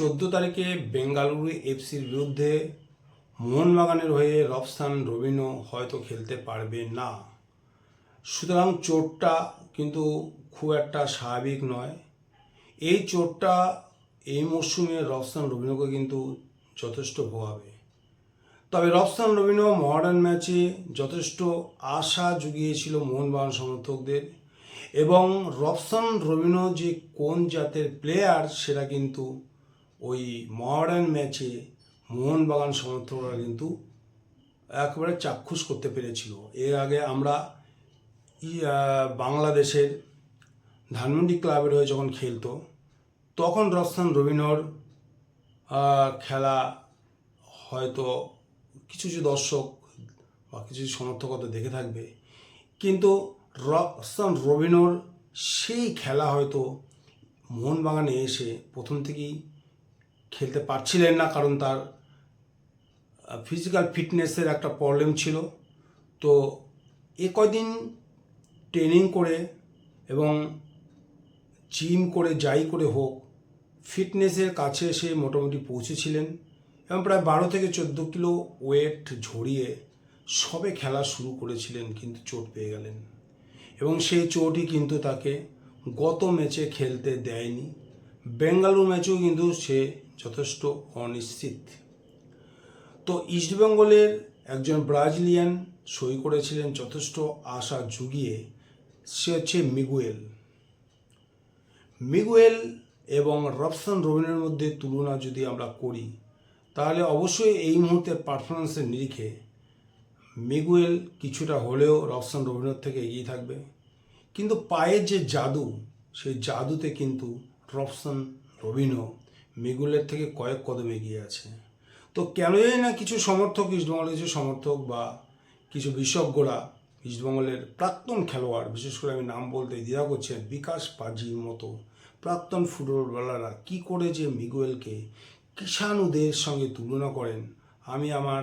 14 তারিখে বেঙ্গালুরু এফসির বিরুদ্ধে মোহনবাগানের হয়ে রবসান রবিনো হয়তো খেলতে পারবে না। সুতরাং চোটটা কিন্তু খুব একটা স্বাভাবিক নয়। এই চোটটা এই মরশুমে রবসান রবিনোকে কিন্তু যথেষ্ট ভোগাবে। তবে রবসান রবিনো মডার্ন ম্যাচে যথেষ্ট আশা জুগিয়েছিল মোহনবাগান সমর্থকদের, এবং রবসান রবিনো যে কোন জাতের প্লেয়ার সেটা কিন্তু ওই মডার্ন ম্যাচে মোহনবাগান সমর্থকরা কিন্তু একেবারে চাক্ষুষ করতে পেরেছিল। এর আগে আমরা বাংলাদেশের ধানমন্ডি ক্লাবের হয়ে যখন খেলতো তখন রবসান রবিনোর খেলা হয়তো কিছু কিছু দর্শক বা কিছু সমর্থক হয়তো দেখে থাকবে, কিন্তু রবসান রবিনোর সেই খেলা হয়তো মোহনবাগানে এসে প্রথম থেকেই খেলতে পারছিলেন না, কারণ তার ফিজিক্যাল ফিটনেসের একটা প্রবলেম ছিল। তো এ কয়দিন ট্রেনিং করে এবং জিম করে যাই করে হোক ফিটনেসের কাছে এসে মোটামুটি পৌঁছেছিলেন, এবং প্রায় 12 থেকে 14 কিলো ওয়েট ঝরিয়ে সবে খেলা শুরু করেছিলেন, কিন্তু চোট পেয়ে গেলেন, এবং সেই চোটই কিন্তু তাকে গত ম্যাচে খেলতে দেয়নি। বেঙ্গালুরু ম্যাচেও কিন্তু সে যথেষ্ট অনিশ্চিত। তো ইস্টবেঙ্গলের একজন ব্রাজিলিয়ান সই করেছিলেন যথেষ্ট আশা জুগিয়ে, সে হচ্ছে মিগুয়েল এবং রবসান রবিনোর মধ্যে তুলনা যদি আমরা করি তাহলে অবশ্যই এই মুহূর্তে পারফরমেন্সের নিরিখে মিগুয়েল কিছুটা হলেও রবসান রবিনোর থেকে এগিয়ে থাকবে, কিন্তু পায়ের যে জাদু সেই জাদুতে কিন্তু রবসান রবিনো মিগুয়েলের থেকে কয়েক কদম এগিয়ে আছে। তো কেন জানি না কিছু সমর্থক, ইস্টবেঙ্গলের কিছু সমর্থক বা কিছু বিশেষজ্ঞরা ইস্টবেঙ্গলের প্রাক্তন খেলোয়াড়, বিশেষ করে আমি নাম বলতে দ্বিধা করছি, বিকাশ পাজির মতো প্রাক্তন ফুটবলাররা কী করে যে মিগুয়েলকে কিষাণুদের সঙ্গে তুলনা করেন, আমি আমার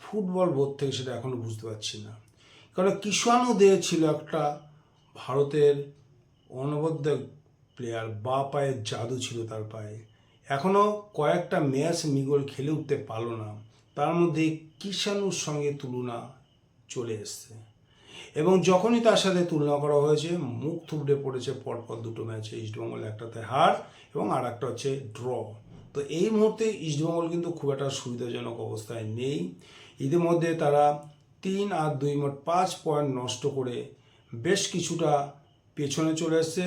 ফুটবল বোধ থেকে সেটা এখনও বুঝতে পারছি না। কারণ কিষাণুদে ছিল একটা ভারতের অনবদ্য প্লেয়ার, বা পায়ের জাদু ছিল তার পায়ে। এখনও কয়েকটা ম্যাচ মিগুয়েল খেলে উঠতে পারল না, তার মধ্যে কিষাণুর সঙ্গে তুলনা চলে এসছে, এবং যখনই তার সাথে তুলনা করা হয়েছে মুখ থুবড়ে পড়েছে পরপর দুটো ম্যাচে। ইস্টবেঙ্গল একটাতে হার এবং আর একটা হচ্ছে ড্র। তো এই মুহূর্তে ইস্টবেঙ্গল কিন্তু খুব একটা সুবিধাজনক অবস্থায় নেই। ইতিমধ্যে তারা 3 আর 2 মোট 5 পয়েন্ট নষ্ট করে বেশ কিছুটা পেছনে চলে এসছে,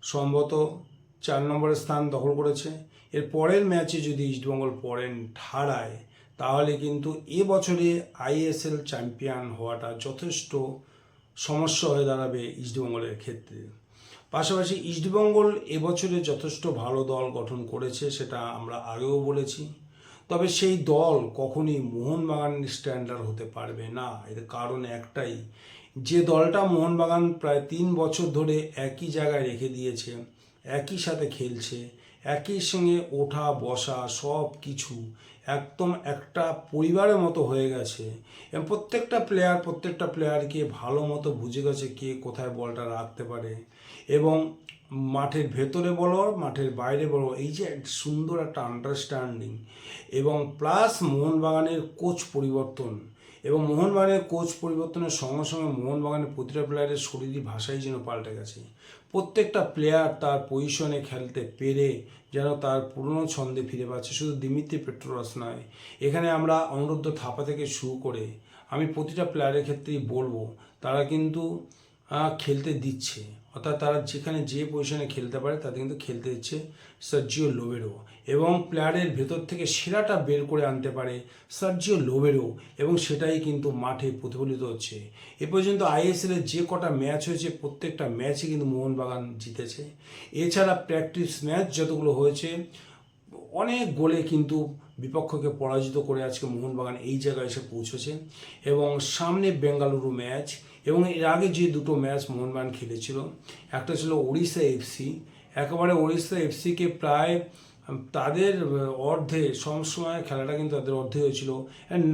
সম্ভবত 4 নম্বরের স্থান দখল করেছে। এর পরের ম্যাচে যদি ইস্টবেঙ্গল হারায় তাহলে কিন্তু এবছরে আইএসএল চ্যাম্পিয়ন হওয়াটা যথেষ্ট সমস্যা হয়ে দাঁড়াবে ইস্টবেঙ্গলের ক্ষেত্রে। পাশাপাশি ইস্টবেঙ্গল এবছরে যথেষ্ট ভালো দল গঠন করেছে, সেটা আমরা আগেও বলেছি, তবে সেই দল কখনই মোহনবাগানের স্ট্যান্ডার্ড হতে পারবে না। এর কারণ একটাই, যে দলটা মোহনবাগান প্রায় 3 বছর ধরে একই জায়গায় রেখে দিয়েছে, একই সাথে খেলছে, একই সঙ্গে ওঠা বসা সব কিছু একদম একটা পরিবারের মতো হয়ে গেছে, এবং প্রত্যেকটা প্লেয়ারকে ভালো মতো বুঝে গেছে কে কোথায় বলটা রাখতে পারে, এবং মাঠের ভেতরে বলো মাঠের বাইরে বলো এই যে সুন্দর একটা আন্ডারস্ট্যান্ডিং, এবং প্লাস মোহনবাগানের কোচ পরিবর্তন, এবং মোহনবাগানের কোচ পরিবর্তনের সঙ্গে সঙ্গে মোহনবাগানের প্রতিটা প্লেয়ারের শরীরী ভাষাই যেন পাল্টে গেছে। প্রত্যেকটা প্লেয়ার তার পজিশনে খেলতে পেরে যেন তার পুরনো ছন্দে ফিরে পাচ্ছে। শুধু দিমিত্রি পেট্রোরাস নয়, এখানে আমরা অনুরুদ্ধ থাপা থেকে শুরু করে আমি প্রতিটা প্লেয়ারের ক্ষেত্রেই বলবো তারা কিন্তু খেলতে দিচ্ছে, অর্থাৎ তারা যেখানে যে পজিশনে খেলতে পারে তাতে কিন্তু খেলতে দিচ্ছে সার্জিও লোবেরো, এবং প্লেয়ারের ভেতর থেকে সেরাটা বের করে আনতে পারে সার্জিও লোবেরো, এবং সেটাই কিন্তু মাঠে প্রতিফলিত হচ্ছে। এ পর্যন্ত আইএসএলের যে কটা ম্যাচ হয়েছে প্রত্যেকটা ম্যাচই কিন্তু মোহনবাগান জিতেছে। এছাড়া প্র্যাকটিস ম্যাচ যতগুলো হয়েছে অনেক গোলে কিন্তু বিপক্ষকে পরাজিত করে আজকে মোহনবাগান এই জায়গায় এসে পৌঁছেছে, এবং সামনে বেঙ্গালুরু ম্যাচ, এবং এর আগে যে দুটো ম্যাচ মোহনবাগান খেলেছিল, একটা ছিল ওড়িশা এফসি, একেবারে ওড়িশা এফসিকে প্রায় তাদের অর্ধে সবসময় খেলাটা কিন্তু তাদের অর্ধে হয়েছিল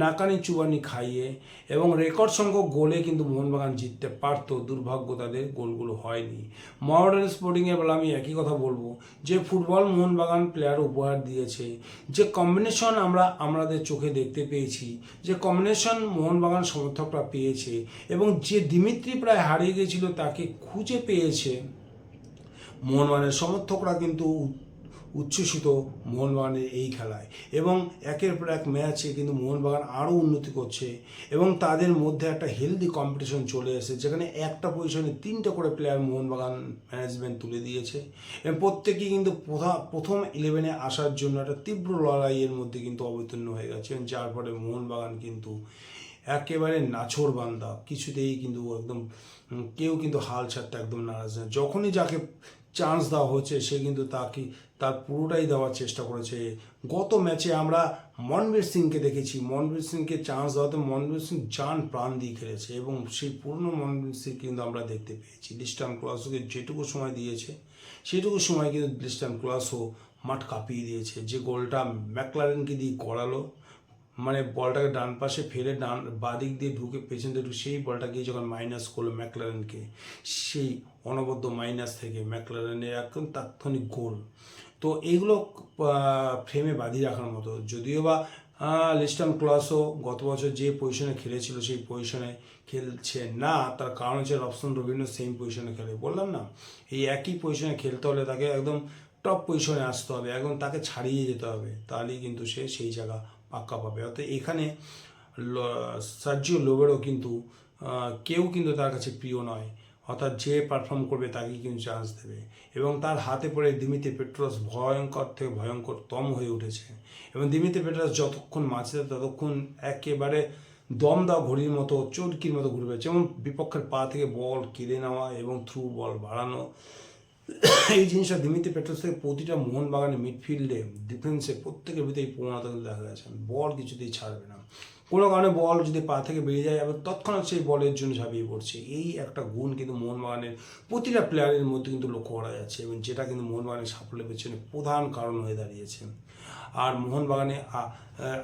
নাকানি চুবানি খাইয়ে, এবং রেকর্ড সংখ্যক গোলে কিন্তু মোহনবাগান জিততে পারত। দুর্ভাগ্য তাদের গোলগুলো হয়নি। মডার্ন স্পোর্টিংয়ের বেলা আমি একই কথা বলবো, যে ফুটবল মোহনবাগান প্লেয়ার উপহার দিয়েছে, যে কম্বিনেশন আমাদের চোখে দেখতে পেয়েছি, যে কম্বিনেশন মোহনবাগান সমর্থকরা পেয়েছে, এবং যে দিমিত্রি প্রায় হারিয়ে গিয়েছিল তাকে খুঁজে পেয়েছে মোহনবাগানের সমর্থকরা, কিন্তু উচ্ছ্বসিত মোহনবাগানের এই খেলায়। এবং একের পর এক ম্যাচে কিন্তু মোহনবাগান আরও উন্নতি করছে, এবং তাদের মধ্যে একটা হেলদি কম্পিটিশন চলে এসেছে, যেখানে একটা পজিশনে 3টে করে প্লেয়ার মোহনবাগান ম্যানেজমেন্ট তুলে দিয়েছে, এবং প্রত্যেকেই কিন্তু প্রথম 11-এ আসার জন্য একটা তীব্র লড়াইয়ের মধ্যে কিন্তু অবতীর্ণ হয়ে গেছে, যার ফলে মোহনবাগান কিন্তু একেবারে নাছোড়বান্দা, কিছুতেই কিন্তু একদম কেউ কিন্তু হাল ছাড়তে একদম নারাজ না। যখনই যাকে চান্স দেওয়া হচ্ছে সে কিন্তু তার পুরোটাই দেওয়ার চেষ্টা করেছে। গত ম্যাচে আমরা মনবীর সিংকে দেখেছি, মনবীর সিংকে চান্স দেওয়াতে মনবীর সিং জান প্রাণ দিয়ে খেলেছে, এবং সেই পুরনো মনবীর সিং কিন্তু আমরা দেখতে পেয়েছি। লিস্টান ক্লাসোকে যেটুকু সময় দিয়েছে সেটুকু সময় কিন্তু লিস্টান ক্লাসও মাঠ কাঁপিয়ে দিয়েছে। যে গোলটা ম্যাকলারেনকে দিয়ে করালো, মানে বলটাকে ডান পাশে ফেলে বাদিক দিয়ে ঢুকে পেছন দিয়ে ঢুকে সেই বলটা গিয়ে যখন মাইনাস করলো ম্যাকলারেনকে, সেই অনবদ্য মাইনাস থেকে ম্যাকলারেনের একদম তাৎক্ষণিক গোল। তো এইগুলো ফ্রেমে বাঁধিয়ে রাখার মতো। যদিও বা লিস্টন ক্লাসও গত বছর যে পজিশনে খেলেছিল সেই পজিশনে খেলছে না, তার কারণ হচ্ছে রবসন রবিনও সেম পজিশনে খেলে। বললাম না, এই একই পজিশনে খেলতে হলে তাকে একদম টপ পজিশনে আসতে হবে, একদম তাকে ছাড়িয়ে যেতে হবে, তাহলেই কিন্তু সে সেই জায়গা পাক্কা পাবে। অর্থাৎ এখানে সার্জিও লোবেরও কিন্তু কেউ কিন্তু তার কাছে প্রিয় নয়, অর্থাৎ যে পারফর্ম করবে তাকেই কিন্তু চান্স দেবে, এবং তার হাতে পড়ে দিমিত্রি পেট্রোস ভয়ঙ্কর থেকে ভয়ঙ্করতম হয়ে উঠেছে, এবং দিমিত্রি পেট্রোস যতক্ষণ মাঝে ততক্ষণ একেবারে দম দাও ঘড়ির মতো চরকির মতো ঘুরবে, যেমন বিপক্ষের পা থেকে বল কেড়ে নেওয়া এবং থ্রু বল বাড়ানো। এই জিনিসটা দিমিত্রি পেট্রোস থেকে প্রতিটা মোহনবাগানের মিডফিল্ডে ডিফেন্সে প্রত্যেকের ভিতরে এই প্রবণতা কিন্তু দেখা গেছে। বল কিছুতেই ছাড়বে না, কোনো কারণে বল যদি পা থেকে বেরিয়ে যায় আবার তৎক্ষণাৎ সেই বলের জন্য ঝাঁপিয়ে পড়ছে। এই একটা গুণ কিন্তু মোহনবাগানের প্রতিটা প্লেয়ারের মধ্যে কিন্তু লক্ষ্য করা যাচ্ছে, এবং যেটা কিন্তু মোহনবাগানের সাফল্যের পেছনে প্রধান কারণ হয়ে দাঁড়িয়েছে। আর মোহনবাগানে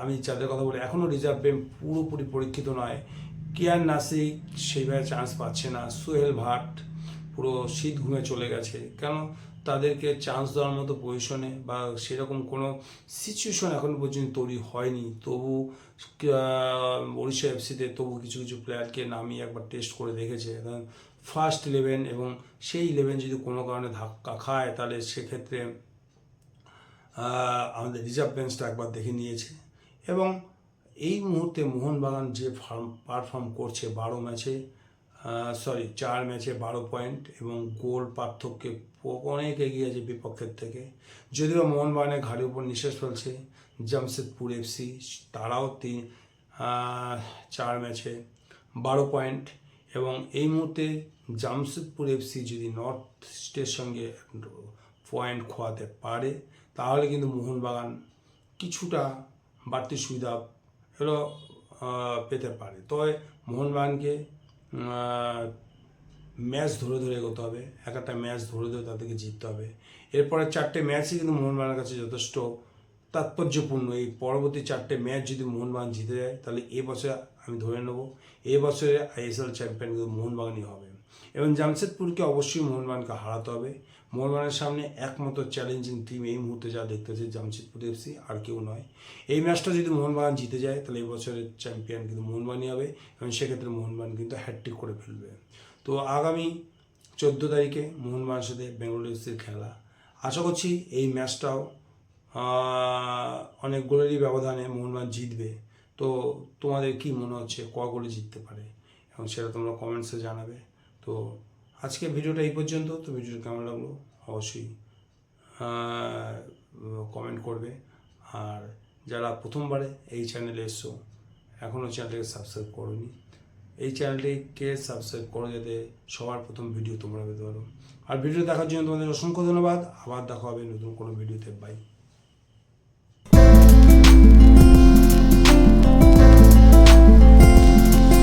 আমি যাদের কথা বলি এখনও রিজার্ভ বেঞ্চ পুরোপুরি পরীক্ষিত নয়। কিয়ান নাসিক সেইভাবে চান্স পাচ্ছে না, সোহেল ভাট পুরো শীত ঘুমে চলে গেছে। কেন? তাদেরকে চান্স দেওয়ার মতো পজিশনে বা সেরকম কোনো সিচুয়েশন এখন পর্যন্ত তৈরি হয়নি। তবু ওড়িশা এফসিতে তবু কিছু কিছু প্লেয়ারকে নামিয়ে একবার টেস্ট করে দেখেছে, ফার্স্ট 11, এবং সেই 11 যদি কোনো কারণে ধাক্কা খায় তাহলে সেক্ষেত্রে আমাদের রিজার্ভ বেঞ্চটা একবার দেখে নিয়েছে। এবং এই মুহূর্তে মোহনবাগান যে পারফর্ম করছে 4 ম্যাচে 12 পয়েন্ট, এবং গোল পার্থক্যে অনেক এগিয়ে আছে বিপক্ষের থেকে। যদিও মোহনবাগানের ঘাড়ির উপর নিঃশ্বাস ফেলছে জামশেদপুর এফসি, তারাও 4 ম্যাচে 12 পয়েন্ট, এবং এই মুহূর্তে জামশেদপুর এফসি যদি নর্থ ইস্টের সঙ্গে পয়েন্ট খোয়াতে পারে তাহলে কিন্তু মোহনবাগান কিছুটা বাড়তি সুবিধা এগুলো পেতে পারে। তবে মোহনবাগানকে ম্যাচ ধরে ধরে এগোতে হবে, একটা ম্যাচ ধরে ধরে তাদেরকে জিততে হবে। এরপরে 4টে ম্যাচই কিন্তু মোহনবাগানের কাছে যথেষ্ট তাৎপর্যপূর্ণ। এই পরবর্তী 4টে ম্যাচ যদি মোহনবাগান জিতে যায় তাহলে এবছরে আমি ধরে নেব এবছরে আইএসএল চ্যাম্পিয়ন কিন্তু মোহনবাগানই হবে, এবং জামশেদপুরকে অবশ্যই মোহনবাগানকে হারাতে হবে। মোহনবাগানের সামনে একমাত্র চ্যালেঞ্জিং টিম এই মুহূর্তে যা দেখতে হচ্ছে জামশেদপুর এফসি, আর কেউ নয়। এই ম্যাচটা যদি মোহনবাগান জিতে যায় তাহলে এই বছরের চ্যাম্পিয়ন কিন্তু মোহনবাগানই হবে, এবং সেক্ষেত্রে মোহনবাগান কিন্তু হ্যাটট্রিক করে ফেলবে। তো আগামী 14 তারিখে মোহনবাগানের সাথে বেঙ্গল এফসির খেলা, আশা করছি এই ম্যাচটাও অনেক গোলেরই ব্যবধানে মোহনবাগান জিতবে। তো তোমাদের কি মনে হচ্ছে গোলে জিততে পারে, এবং সেটা তোমরা কমেন্টসে জানাবে। তো আজকে ভিডিওটা এই পর্যন্ত। তো ভিডিওটা কেমন লাগলো অবশ্যই কমেন্ট করবে, আর যারা প্রথমবারে এই চ্যানেলে এসছো এখনও চ্যানেলটিকে সাবস্ক্রাইব করোনি, এই চ্যানেলটিকে সাবস্ক্রাইব করো যাতে সবার প্রথম ভিডিও তোমরা পেতে পারো। আর ভিডিও দেখার জন্য তোমাদের অসংখ্য ধন্যবাদ। আবার দেখা হবে নতুন কোনো ভিডিওতে। বাই।